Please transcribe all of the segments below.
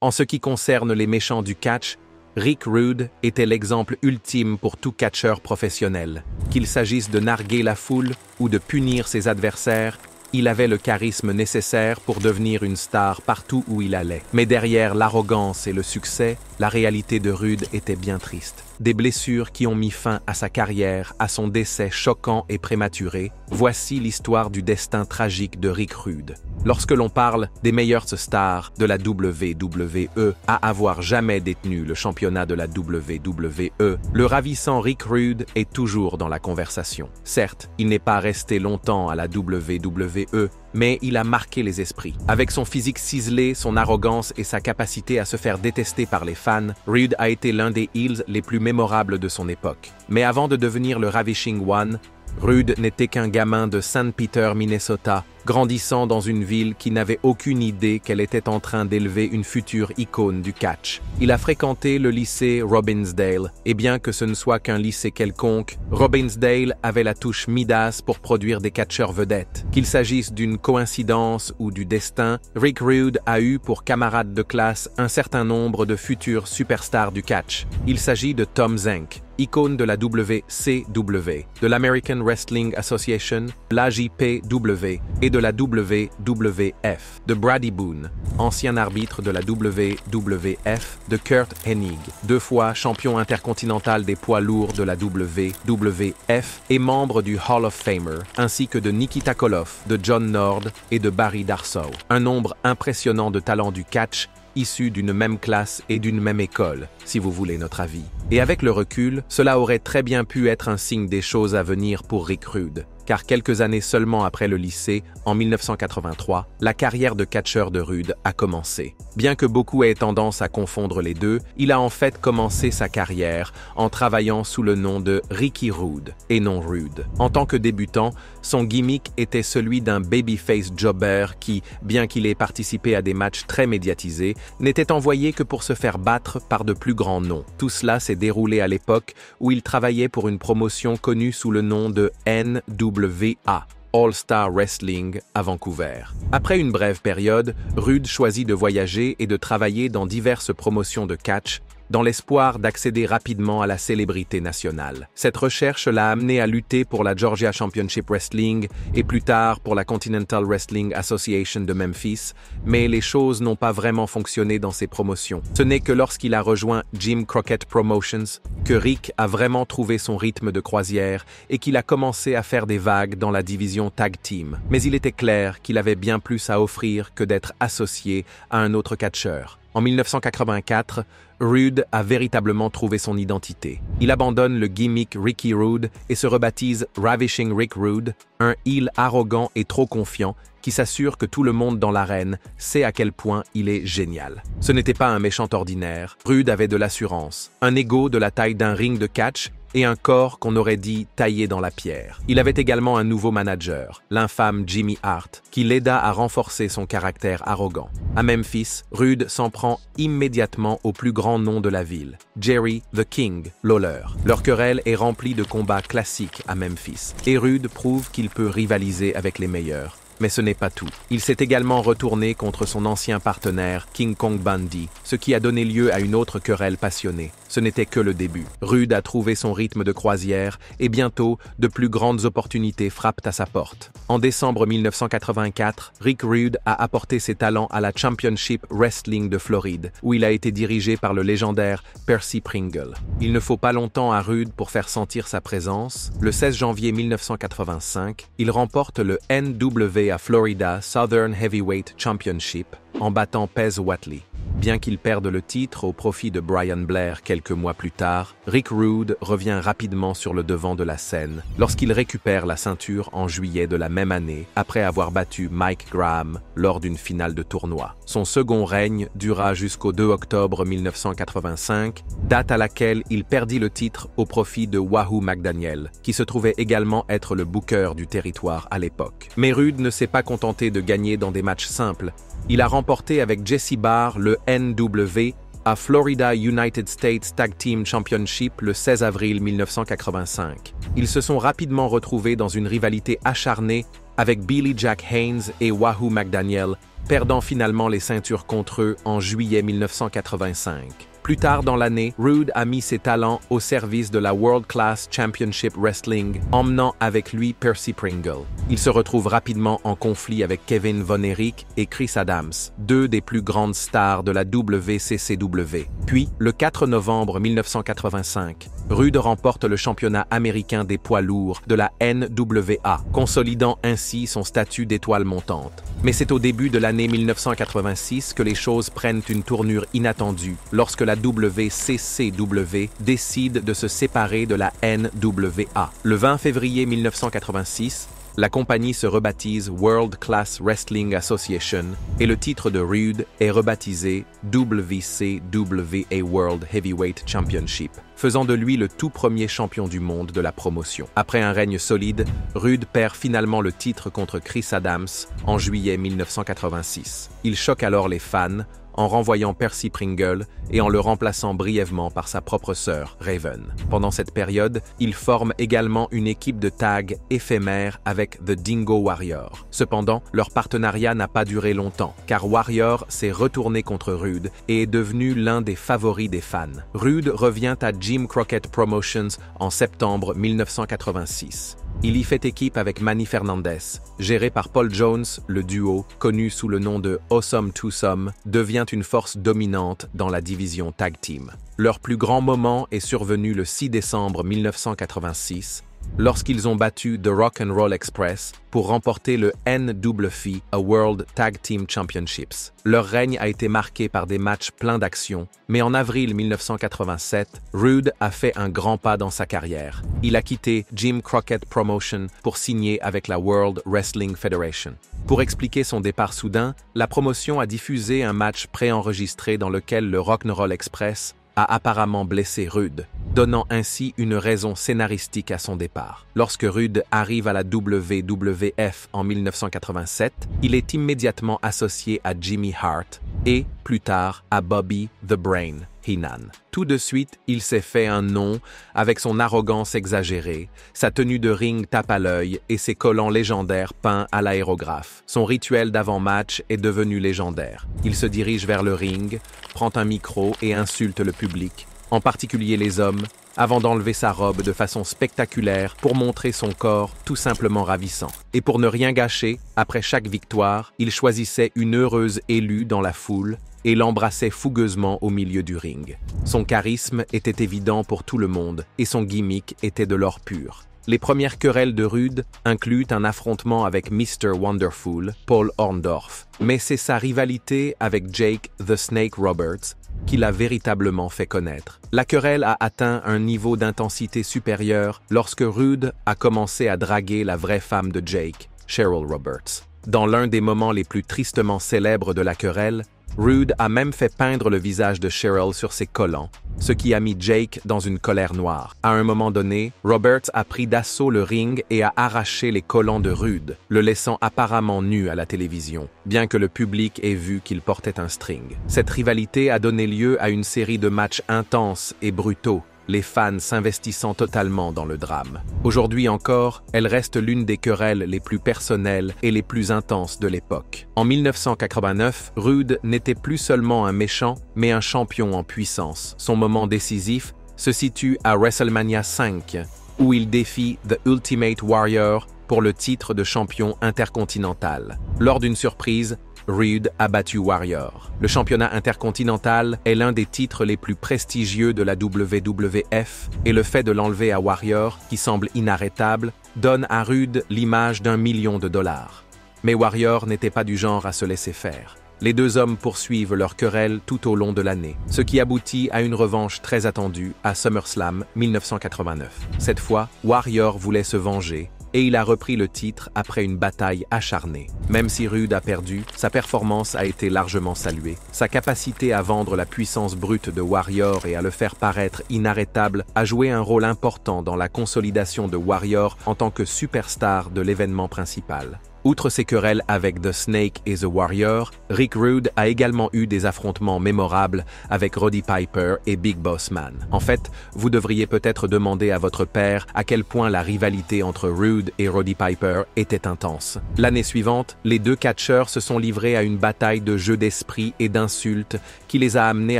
En ce qui concerne les méchants du catch, Rick Rude était l'exemple ultime pour tout catcheur professionnel. Qu'il s'agisse de narguer la foule ou de punir ses adversaires, il avait le charisme nécessaire pour devenir une star partout où il allait. Mais derrière l'arrogance et le succès, la réalité de Rude était bien triste. Des blessures qui ont mis fin à sa carrière, à son décès choquant et prématuré, voici l'histoire du destin tragique de Rick Rude. Lorsque l'on parle des meilleures stars de la WWE à avoir jamais détenu le championnat de la WWE, le ravissant Rick Rude est toujours dans la conversation. Certes, il n'est pas resté longtemps à la WWE, mais il a marqué les esprits. Avec son physique ciselé, son arrogance et sa capacité à se faire détester par les fans, Rude a été l'un des heels les plus mémorables de son époque. Mais avant de devenir le Ravishing One, Rude n'était qu'un gamin de St. Peter, Minnesota, grandissant dans une ville qui n'avait aucune idée qu'elle était en train d'élever une future icône du catch. Il a fréquenté le lycée Robbinsdale, et bien que ce ne soit qu'un lycée quelconque, Robbinsdale avait la touche Midas pour produire des catcheurs vedettes. Qu'il s'agisse d'une coïncidence ou du destin, Rick Rude a eu pour camarade de classe un certain nombre de futurs superstars du catch. Il s'agit de Tom Zenk, icône de la WCW, de l'American Wrestling Association, l'AJPW et de la WWF, de Brady Boone, ancien arbitre de la WWF, de Kurt Hennig, 2 fois champion intercontinental des poids lourds de la WWF et membre du Hall of Famer, ainsi que de Nikita Koloff, de John Nord et de Barry Darsow. Un nombre impressionnant de talents du catch issus d'une même classe et d'une même école, si vous voulez notre avis. Et avec le recul, cela aurait très bien pu être un signe des choses à venir pour Rick Rude, car quelques années seulement après le lycée, en 1983, la carrière de catcheur de Rude a commencé. Bien que beaucoup aient tendance à confondre les deux, il a en fait commencé sa carrière en travaillant sous le nom de Ricky Rude, et non Rude. En tant que débutant, son gimmick était celui d'un babyface jobber qui, bien qu'il ait participé à des matchs très médiatisés, n'était envoyé que pour se faire battre par de plus grands noms. Tout cela s'est déroulé à l'époque où il travaillait pour une promotion connue sous le nom de NWA, All Star Wrestling à Vancouver. Après une brève période, Rude choisit de voyager et de travailler dans diverses promotions de catch, dans l'espoir d'accéder rapidement à la célébrité nationale. Cette recherche l'a amené à lutter pour la Georgia Championship Wrestling et plus tard pour la Continental Wrestling Association de Memphis, mais les choses n'ont pas vraiment fonctionné dans ces promotions. Ce n'est que lorsqu'il a rejoint Jim Crockett Promotions que Rick a vraiment trouvé son rythme de croisière et qu'il a commencé à faire des vagues dans la division Tag Team. Mais il était clair qu'il avait bien plus à offrir que d'être associé à un autre catcheur. En 1984, Rude a véritablement trouvé son identité. Il abandonne le gimmick Ricky Rude et se rebaptise Ravishing Rick Rude, un heel arrogant et trop confiant qui s'assure que tout le monde dans l'arène sait à quel point il est génial. Ce n'était pas un méchant ordinaire, Rude avait de l'assurance, un ego de la taille d'un ring de catch et un corps qu'on aurait dit taillé dans la pierre. Il avait également un nouveau manager, l'infâme Jimmy Hart, qui l'aida à renforcer son caractère arrogant. À Memphis, Rude s'en prend immédiatement au plus grand nom de la ville, Jerry the King Lawler. Leur querelle est remplie de combats classiques à Memphis, et Rude prouve qu'il peut rivaliser avec les meilleurs. Mais ce n'est pas tout. Il s'est également retourné contre son ancien partenaire, King Kong Bundy, ce qui a donné lieu à une autre querelle passionnée. Ce n'était que le début. Rude a trouvé son rythme de croisière et bientôt, de plus grandes opportunités frappent à sa porte. En décembre 1984, Rick Rude a apporté ses talents à la Championship Wrestling de Floride, où il a été dirigé par le légendaire Percy Pringle. Il ne faut pas longtemps à Rude pour faire sentir sa présence. Le 16 janvier 1985, il remporte le NWA Florida Southern Heavyweight Championship en battant Pez Whatley. Bien qu'il perde le titre au profit de Brian Blair quelques mois plus tard, Rick Rude revient rapidement sur le devant de la scène lorsqu'il récupère la ceinture en juillet de la même année après avoir battu Mike Graham lors d'une finale de tournoi. Son second règne dura jusqu'au 2 octobre 1985, date à laquelle il perdit le titre au profit de Wahoo McDaniel, qui se trouvait également être le booker du territoire à l'époque. Mais Rude ne s'est pas contenté de gagner dans des matchs simples. Il a remporté avec Jesse Barr le NWA Florida United States Tag Team Championship le 16 avril 1985. Ils se sont rapidement retrouvés dans une rivalité acharnée avec Billy Jack Haynes et Wahoo McDaniel perdant finalement les ceintures contre eux en juillet 1985. Plus tard dans l'année, Rude a mis ses talents au service de la World Class Championship Wrestling, emmenant avec lui Percy Pringle. Il se retrouve rapidement en conflit avec Kevin Von Erich et Chris Adams, deux des plus grandes stars de la WCCW. Puis, le 4 novembre 1985, Rude remporte le championnat américain des poids lourds de la NWA, consolidant ainsi son statut d'étoile montante. Mais c'est au début de l'année 1986 que les choses prennent une tournure inattendue lorsque la WCCW décide de se séparer de la NWA. Le 20 février 1986, la compagnie se rebaptise World Class Wrestling Association et le titre de Rude est rebaptisé WCWA World Heavyweight Championship, faisant de lui le tout premier champion du monde de la promotion. Après un règne solide, Rude perd finalement le titre contre Chris Adams en juillet 1986. Il choque alors les fans en renvoyant Percy Pringle et en le remplaçant brièvement par sa propre sœur, Raven. Pendant cette période, il forme également une équipe de tag éphémère avec The Dingo Warrior. Cependant, leur partenariat n'a pas duré longtemps, car Warrior s'est retourné contre Rude et est devenu l'un des favoris des fans. Rude revient à Jim Crockett Promotions en septembre 1986. Il y fait équipe avec Manny Fernandez. Géré par Paul Jones, le duo, connu sous le nom de Awesome Twosome, devient une force dominante dans la division Tag Team. Leur plus grand moment est survenu le 6 décembre 1986, lorsqu'ils ont battu The Rock'n'Roll Express pour remporter le NWF World Tag Team Championships. Leur règne a été marqué par des matchs pleins d'action, mais en avril 1987, Rude a fait un grand pas dans sa carrière. Il a quitté Jim Crockett Promotion pour signer avec la World Wrestling Federation. Pour expliquer son départ soudain, la promotion a diffusé un match préenregistré dans lequel le Rock'n'Roll Express a apparemment blessé Rude, donnant ainsi une raison scénaristique à son départ. Lorsque Rude arrive à la WWF en 1987, il est immédiatement associé à Jimmy Hart et, plus tard, à Bobby The Brain Heenan. Tout de suite, il s'est fait un nom avec son arrogance exagérée, sa tenue de ring tape à l'œil et ses collants légendaires peints à l'aérographe. Son rituel d'avant-match est devenu légendaire. Il se dirige vers le ring, prend un micro et insulte le public, en particulier les hommes, avant d'enlever sa robe de façon spectaculaire pour montrer son corps tout simplement ravissant. Et pour ne rien gâcher, après chaque victoire, il choisissait une heureuse élue dans la foule et l'embrassait fougueusement au milieu du ring. Son charisme était évident pour tout le monde et son gimmick était de l'or pur. Les premières querelles de Rude incluent un affrontement avec Mr. Wonderful, Paul Orndorff, mais c'est sa rivalité avec Jake the Snake Roberts qui l'a véritablement fait connaître. La querelle a atteint un niveau d'intensité supérieur lorsque Rude a commencé à draguer la vraie femme de Jake, Cheryl Roberts. Dans l'un des moments les plus tristement célèbres de la querelle, Rude a même fait peindre le visage de Cheryl sur ses collants, ce qui a mis Jake dans une colère noire. À un moment donné, Roberts a pris d'assaut le ring et a arraché les collants de Rude, le laissant apparemment nu à la télévision, bien que le public ait vu qu'il portait un string. Cette rivalité a donné lieu à une série de matchs intenses et brutaux, les fans s'investissant totalement dans le drame. Aujourd'hui encore, elle reste l'une des querelles les plus personnelles et les plus intenses de l'époque. En 1989, Rude n'était plus seulement un méchant, mais un champion en puissance. Son moment décisif se situe à WrestleMania 5, où il défie The Ultimate Warrior pour le titre de champion intercontinental. Lors d'une surprise, Rude a battu Warrior. Le championnat intercontinental est l'un des titres les plus prestigieux de la WWF et le fait de l'enlever à Warrior, qui semble inarrêtable, donne à Rude l'image d'1 million de dollars. Mais Warrior n'était pas du genre à se laisser faire. Les deux hommes poursuivent leur querelle tout au long de l'année, ce qui aboutit à une revanche très attendue à SummerSlam 1989. Cette fois, Warrior voulait se venger et il a repris le titre après une bataille acharnée. Même si Rude a perdu, sa performance a été largement saluée. Sa capacité à vendre la puissance brute de Warrior et à le faire paraître inarrêtable a joué un rôle important dans la consolidation de Warrior en tant que superstar de l'événement principal. Outre ses querelles avec The Snake et The Warrior, Rick Rude a également eu des affrontements mémorables avec Roddy Piper et Big Boss Man. En fait, vous devriez peut-être demander à votre père à quel point la rivalité entre Rude et Roddy Piper était intense. L'année suivante, les deux catcheurs se sont livrés à une bataille de jeux d'esprit et d'insultes qui les a amenés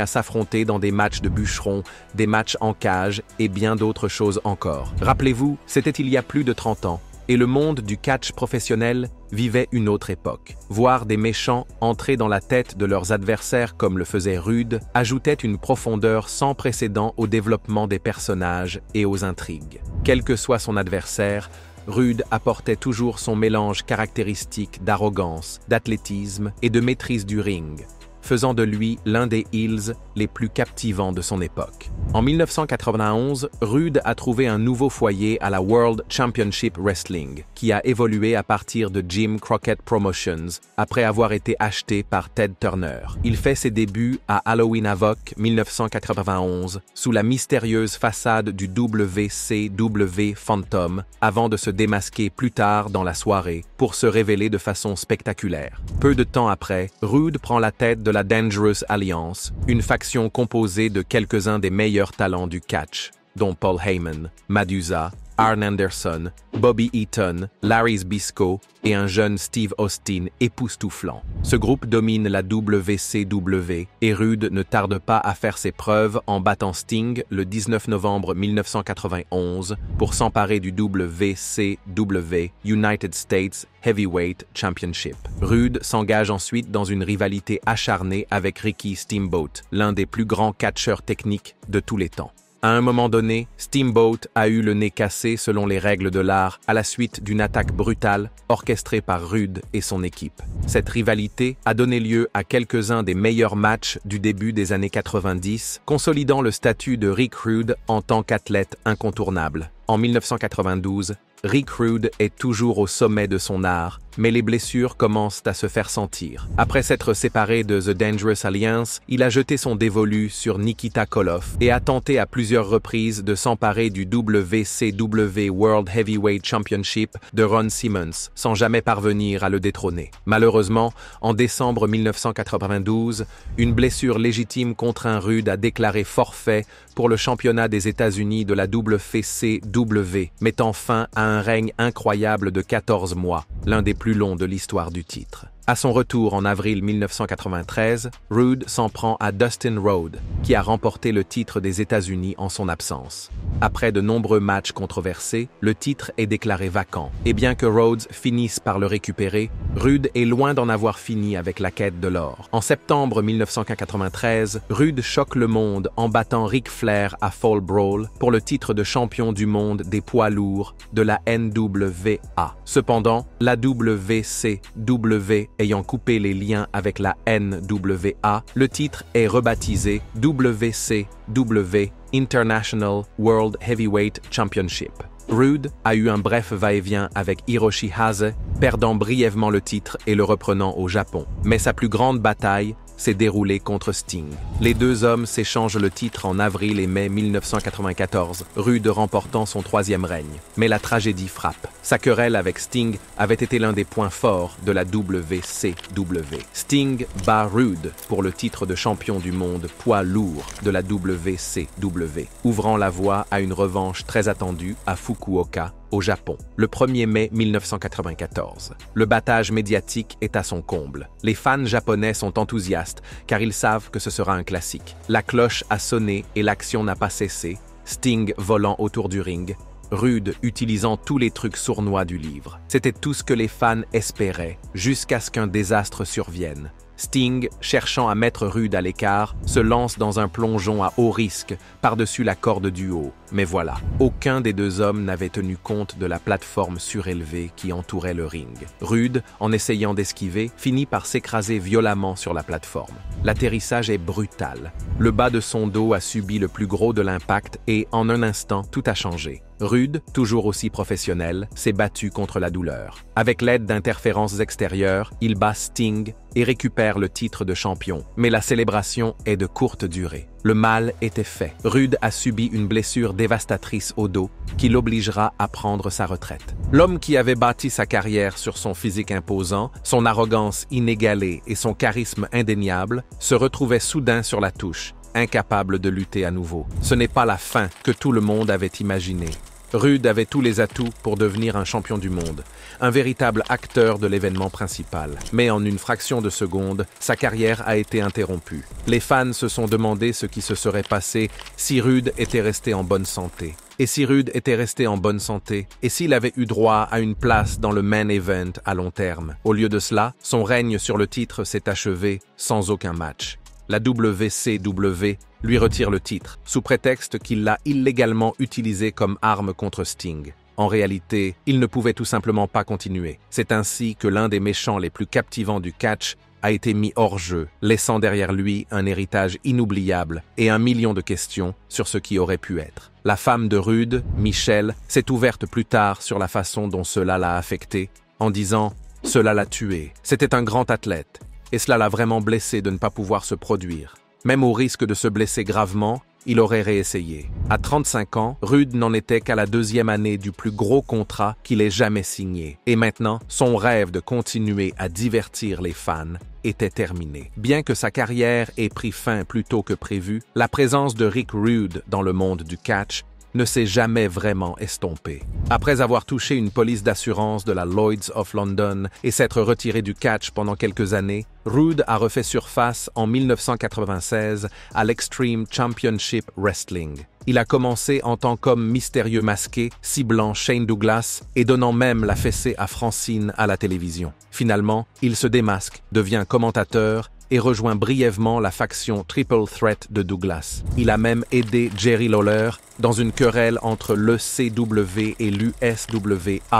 à s'affronter dans des matchs de bûcherons, des matchs en cage et bien d'autres choses encore. Rappelez-vous, c'était il y a plus de 30 ans. Et le monde du catch professionnel vivait une autre époque. Voir des méchants entrer dans la tête de leurs adversaires comme le faisait Rude ajoutait une profondeur sans précédent au développement des personnages et aux intrigues. Quel que soit son adversaire, Rude apportait toujours son mélange caractéristique d'arrogance, d'athlétisme et de maîtrise du ring, faisant de lui l'un des heels les plus captivants de son époque. En 1991, Rude a trouvé un nouveau foyer à la World Championship Wrestling, qui a évolué à partir de Jim Crockett Promotions, après avoir été acheté par Ted Turner. Il fait ses débuts à Halloween Havoc 1991, sous la mystérieuse façade du WCW Phantom, avant de se démasquer plus tard dans la soirée, pour se révéler de façon spectaculaire. Peu de temps après, Rude prend la tête de la Dangerous Alliance, une faction composée de quelques-uns des meilleurs talents du catch, dont Paul Heyman, Madusa, Arn Anderson, Bobby Eaton, Larry Zbyszko et un jeune Steve Austin époustouflant. Ce groupe domine la WCW et Rude ne tarde pas à faire ses preuves en battant Sting le 19 novembre 1991 pour s'emparer du WCW United States Heavyweight Championship. Rude s'engage ensuite dans une rivalité acharnée avec Ricky Steamboat, l'un des plus grands catcheurs techniques de tous les temps. À un moment donné, Steamboat a eu le nez cassé selon les règles de l'art à la suite d'une attaque brutale orchestrée par Rude et son équipe. Cette rivalité a donné lieu à quelques-uns des meilleurs matchs du début des années 90, consolidant le statut de Rick Rude en tant qu'athlète incontournable. En 1992, Rick Rude est toujours au sommet de son art, mais les blessures commencent à se faire sentir. Après s'être séparé de The Dangerous Alliance, il a jeté son dévolu sur Nikita Koloff et a tenté à plusieurs reprises de s'emparer du WCW World Heavyweight Championship de Ron Simmons, sans jamais parvenir à le détrôner. Malheureusement, en décembre 1992, une blessure légitime contraint Rude à déclarer forfait pour le championnat des États-Unis de la WCW, mettant fin à un règne incroyable de 14 mois, l'un des plus longs de l'histoire du titre. À son retour en avril 1993, Rude s'en prend à Dustin Rhodes, qui a remporté le titre des États-Unis en son absence. Après de nombreux matchs controversés, le titre est déclaré vacant. Et bien que Rhodes finisse par le récupérer, Rude est loin d'en avoir fini avec la quête de l'or. En septembre 1993, Rude choque le monde en battant Ric Flair à Fall Brawl pour le titre de champion du monde des poids lourds de la NWA. Cependant, la WCW ayant coupé les liens avec la NWA, le titre est rebaptisé WCW International World Heavyweight Championship. Rude a eu un bref va-et-vient avec Hiroshi Hase, perdant brièvement le titre et le reprenant au Japon. Mais sa plus grande bataille s'est déroulée contre Sting. Les deux hommes s'échangent le titre en avril et mai 1994, Rude remportant son 3e règne. Mais la tragédie frappe. Sa querelle avec Sting avait été l'un des points forts de la WCW. Sting bat Rude pour le titre de champion du monde poids lourd de la WCW, ouvrant la voie à une revanche très attendue à Fukuoka, au Japon, le 1er mai 1994. Le battage médiatique est à son comble. Les fans japonais sont enthousiastes car ils savent que ce sera un classique. La cloche a sonné et l'action n'a pas cessé, Sting volant autour du ring, Rude utilisant tous les trucs sournois du livre. C'était tout ce que les fans espéraient, jusqu'à ce qu'un désastre survienne. Sting, cherchant à mettre Rude à l'écart, se lance dans un plongeon à haut risque par-dessus la corde du haut. Mais voilà, aucun des deux hommes n'avait tenu compte de la plateforme surélevée qui entourait le ring. Rude, en essayant d'esquiver, finit par s'écraser violemment sur la plateforme. L'atterrissage est brutal. Le bas de son dos a subi le plus gros de l'impact et, en un instant, tout a changé. Rude, toujours aussi professionnel, s'est battu contre la douleur. Avec l'aide d'interférences extérieures, il bat Sting et récupère le titre de champion. Mais la célébration est de courte durée. Le mal était fait. Rude a subi une blessure dévastatrice au dos qui l'obligera à prendre sa retraite. L'homme qui avait bâti sa carrière sur son physique imposant, son arrogance inégalée et son charisme indéniable se retrouvait soudain sur la touche, incapable de lutter à nouveau. Ce n'est pas la fin que tout le monde avait imaginée. Rude avait tous les atouts pour devenir un champion du monde, un véritable acteur de l'événement principal. Mais en une fraction de seconde, sa carrière a été interrompue. Les fans se sont demandé ce qui se serait passé si Rude était resté en bonne santé. Et si Rude était resté en bonne santé, et s'il avait eu droit à une place dans le main event à long terme. Au lieu de cela, son règne sur le titre s'est achevé sans aucun match. La WCW lui retire le titre, sous prétexte qu'il l'a illégalement utilisé comme arme contre Sting. En réalité, il ne pouvait tout simplement pas continuer. C'est ainsi que l'un des méchants les plus captivants du catch a été mis hors jeu, laissant derrière lui un héritage inoubliable et 1 million de questions sur ce qui aurait pu être. La femme de Rude, Michelle, s'est ouverte plus tard sur la façon dont cela l'a affecté, en disant « Cela l'a tué. C'était un grand athlète. Et cela l'a vraiment blessé de ne pas pouvoir se produire. Même au risque de se blesser gravement, il aurait réessayé. À 35 ans, Rude n'en était qu'à la 2e année du plus gros contrat qu'il ait jamais signé. Et maintenant, son rêve de continuer à divertir les fans était terminé. Bien que sa carrière ait pris fin plus tôt que prévu, la présence de Rick Rude dans le monde du catch ne s'est jamais vraiment estompé. Après avoir touché une police d'assurance de la Lloyd's of London et s'être retiré du catch pendant quelques années, Rude a refait surface en 1996 à l'Extreme Championship Wrestling. Il a commencé en tant qu'homme mystérieux masqué, ciblant Shane Douglas et donnant même la fessée à Francine à la télévision. Finalement, il se démasque, devient commentateur et rejoint brièvement la faction Triple Threat de Douglas. Il a même aidé Jerry Lawler dans une querelle entre l'ECW et l'USWAWF,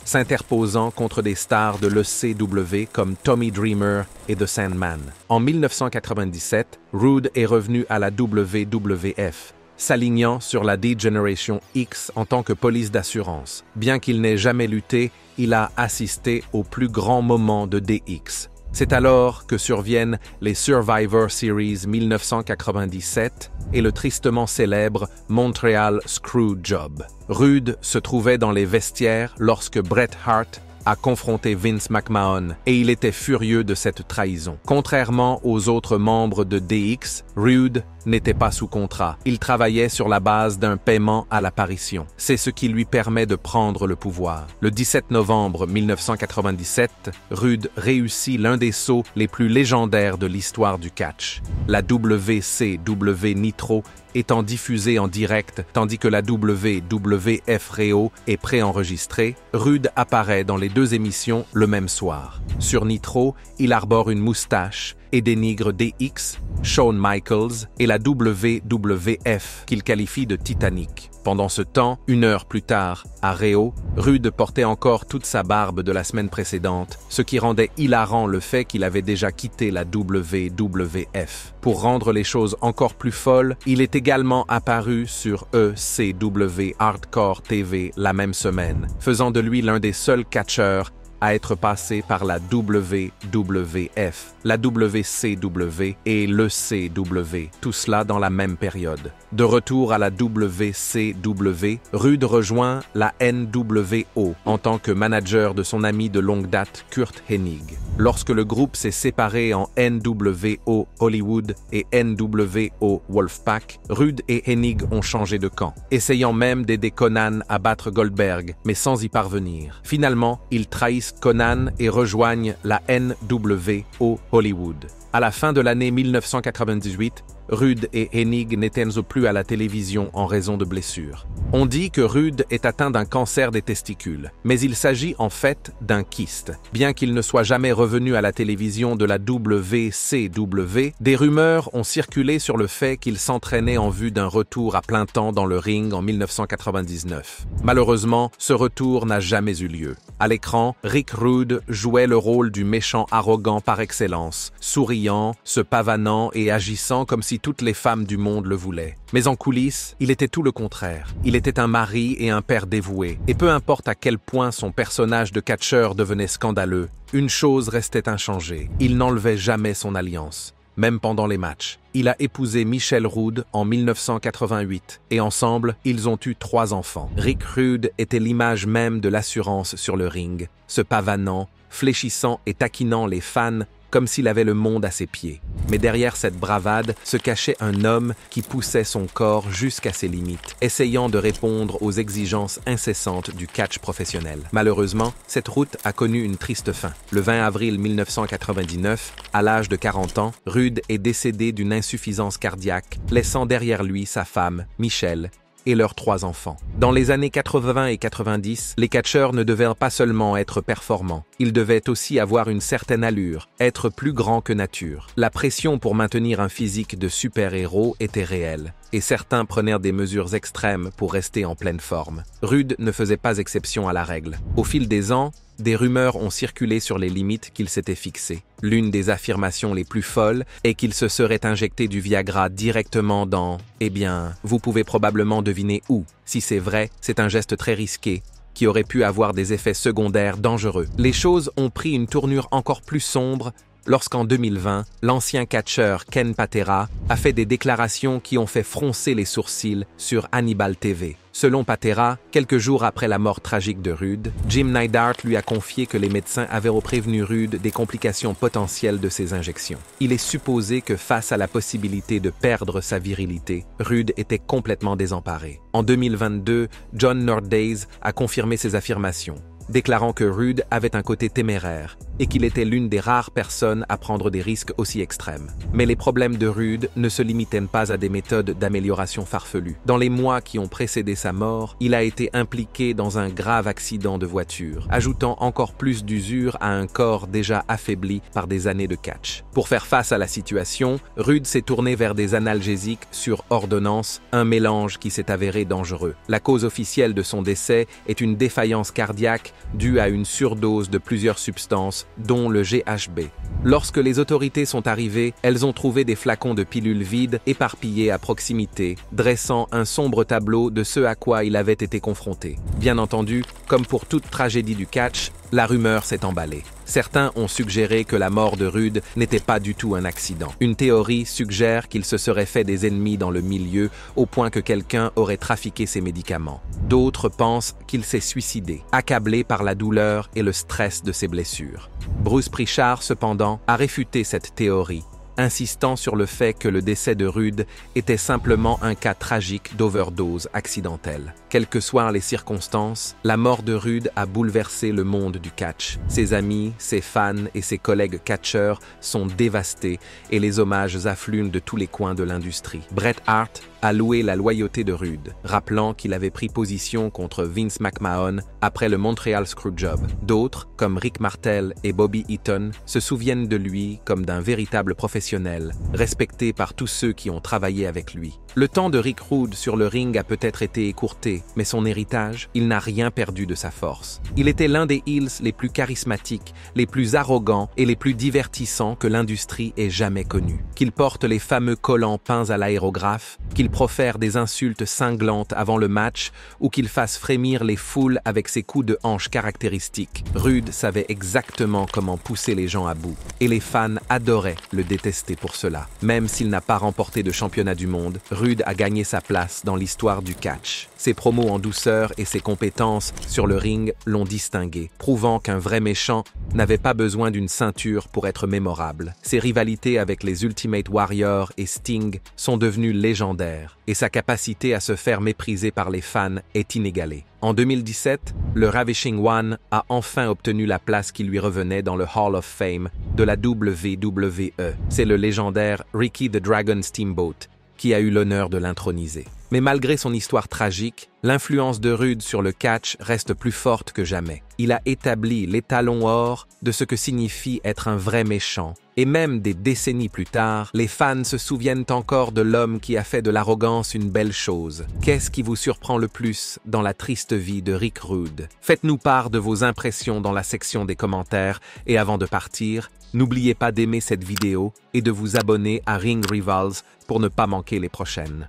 s'interposant contre des stars de l'ECW comme Tommy Dreamer et The Sandman. En 1997, Rude est revenu à la WWF, s'alignant sur la D-Generation X en tant que police d'assurance. Bien qu'il n'ait jamais lutté, il a assisté au plus grand moment de DX. C'est alors que surviennent les Survivor Series 1997 et le tristement célèbre Montreal Screwjob. Rude se trouvait dans les vestiaires lorsque Bret Hart a confronté Vince McMahon et il était furieux de cette trahison. Contrairement aux autres membres de DX, Rude n'était pas sous contrat. Il travaillait sur la base d'un paiement à l'apparition. C'est ce qui lui permet de prendre le pouvoir. Le 17 novembre 1997, Rude réussit l'un des sauts les plus légendaires de l'histoire du catch. La WCW Nitro étant diffusée en direct tandis que la WWF Raw est préenregistrée, Rude apparaît dans les 2 émissions le même soir. Sur Nitro, il arbore une moustache et dénigre DX, Shawn Michaels et la WWF qu'il qualifie de Titanic. Pendant ce temps, 1 heure plus tard, à Raw, Rude portait encore toute sa barbe de la semaine précédente, ce qui rendait hilarant le fait qu'il avait déjà quitté la WWF. Pour rendre les choses encore plus folles, il est également apparu sur ECW Hardcore TV la même semaine, faisant de lui l'un des seuls catcheurs à être passé par la WWF, la WCW et l'ECW, tout cela dans la même période. De retour à la WCW, Rude rejoint la NWO en tant que manager de son ami de longue date Curt Hennig. Lorsque le groupe s'est séparé en NWO Hollywood et NWO Wolfpack, Rude et Hennig ont changé de camp, essayant même d'aider Conan à battre Goldberg, mais sans y parvenir. Finalement, ils trahissent Conan et rejoignent la NWO Hollywood. À la fin de l'année 1998, Rude et Hennig n'étaient plus à la télévision en raison de blessures. On dit que Rude est atteint d'un cancer des testicules, mais il s'agit en fait d'un kyste. Bien qu'il ne soit jamais revenu à la télévision de la WCW, des rumeurs ont circulé sur le fait qu'il s'entraînait en vue d'un retour à plein temps dans le ring en 1999. Malheureusement, ce retour n'a jamais eu lieu. À l'écran, Rick Rude jouait le rôle du méchant arrogant par excellence, souriant, se pavanant et agissant comme si toutes les femmes du monde le voulaient. Mais en coulisses, il était tout le contraire. Il était un mari et un père dévoué. Et peu importe à quel point son personnage de catcheur devenait scandaleux, une chose restait inchangée. Il n'enlevait jamais son alliance. Même pendant les matchs. Il a épousé Michelle Roode en 1988 et ensemble, ils ont eu 3 enfants. Rick Rude était l'image même de l'assurance sur le ring, se pavanant, fléchissant et taquinant les fans comme s'il avait le monde à ses pieds. Mais derrière cette bravade se cachait un homme qui poussait son corps jusqu'à ses limites, essayant de répondre aux exigences incessantes du catch professionnel. Malheureusement, cette route a connu une triste fin. Le 20 avril 1999, à l'âge de 40 ans, Rude est décédé d'une insuffisance cardiaque, laissant derrière lui sa femme, Michelle, et leurs 3 enfants. Dans les années 80 et 90, les catcheurs ne devaient pas seulement être performants, ils devaient aussi avoir une certaine allure, être plus grands que nature. La pression pour maintenir un physique de super-héros était réelle, et certains prenaient des mesures extrêmes pour rester en pleine forme. Rude ne faisait pas exception à la règle. Au fil des ans, des rumeurs ont circulé sur les limites qu'il s'était fixées. L'une des affirmations les plus folles est qu'il se serait injecté du Viagra directement dans... Eh bien, vous pouvez probablement deviner où. Si c'est vrai, c'est un geste très risqué, qui aurait pu avoir des effets secondaires dangereux. Les choses ont pris une tournure encore plus sombre lorsqu'en 2020, l'ancien catcheur Ken Patera a fait des déclarations qui ont fait froncer les sourcils sur Hannibal TV. Selon Patera, quelques jours après la mort tragique de Rude, Jim Neidhart lui a confié que les médecins avaient prévenu Rude des complications potentielles de ces injections. Il est supposé que face à la possibilité de perdre sa virilité, Rude était complètement désemparé. En 2022, John Nordhaze a confirmé ces affirmations, déclarant que Rude avait un côté téméraire et qu'il était l'une des rares personnes à prendre des risques aussi extrêmes. Mais les problèmes de Rude ne se limitaient pas à des méthodes d'amélioration farfelues. Dans les mois qui ont précédé sa mort, il a été impliqué dans un grave accident de voiture, ajoutant encore plus d'usure à un corps déjà affaibli par des années de catch. Pour faire face à la situation, Rude s'est tourné vers des analgésiques sur ordonnance, un mélange qui s'est avéré dangereux. La cause officielle de son décès est une défaillance cardiaque due à une surdose de plusieurs substances, dont le GHB. Lorsque les autorités sont arrivées, elles ont trouvé des flacons de pilules vides éparpillés à proximité, dressant un sombre tableau de ce à quoi il avait été confronté. Bien entendu, comme pour toute tragédie du catch, la rumeur s'est emballée. Certains ont suggéré que la mort de Rude n'était pas du tout un accident. Une théorie suggère qu'il se serait fait des ennemis dans le milieu au point que quelqu'un aurait trafiqué ses médicaments. D'autres pensent qu'il s'est suicidé, accablé par la douleur et le stress de ses blessures. Bruce Prichard, cependant, a réfuté cette théorie, insistant sur le fait que le décès de Rude était simplement un cas tragique d'overdose accidentelle. Quelles que soient les circonstances, la mort de Rude a bouleversé le monde du catch. Ses amis, ses fans et ses collègues catcheurs sont dévastés et les hommages affluent de tous les coins de l'industrie. Bret Hart a loué la loyauté de Rude, rappelant qu'il avait pris position contre Vince McMahon après le Montreal Screwjob. D'autres, comme Rick Martel et Bobby Eaton, se souviennent de lui comme d'un véritable professionnel, respecté par tous ceux qui ont travaillé avec lui. Le temps de Rick Rude sur le ring a peut-être été écourté, mais son héritage, il n'a rien perdu de sa force. Il était l'un des heels les plus charismatiques, les plus arrogants et les plus divertissants que l'industrie ait jamais connus. Qu'il porte les fameux collants peints à l'aérographe, qu'il profère des insultes cinglantes avant le match ou qu'il fasse frémir les foules avec ses coups de hanche caractéristiques. Rude savait exactement comment pousser les gens à bout. Et les fans adoraient le détester pour cela. Même s'il n'a pas remporté de championnat du monde, Rude a gagné sa place dans l'histoire du catch. Ses promos en douceur et ses compétences sur le ring l'ont distingué, prouvant qu'un vrai méchant n'avait pas besoin d'une ceinture pour être mémorable. Ses rivalités avec les Ultimate Warrior et Sting sont devenues légendaires, et sa capacité à se faire mépriser par les fans est inégalée. En 2017, le Ravishing One a enfin obtenu la place qui lui revenait dans le Hall of Fame de la WWE. C'est le légendaire Ricky the Dragon Steamboat qui a eu l'honneur de l'introniser. Mais malgré son histoire tragique, l'influence de Rude sur le catch reste plus forte que jamais. Il a établi l'étalon or de ce que signifie être un vrai méchant, Et même des décennies plus tard, les fans se souviennent encore de l'homme qui a fait de l'arrogance une belle chose. Qu'est-ce qui vous surprend le plus dans la triste vie de Rick Rude? Faites-nous part de vos impressions dans la section des commentaires et avant de partir, n'oubliez pas d'aimer cette vidéo et de vous abonner à Ring Rivals pour ne pas manquer les prochaines.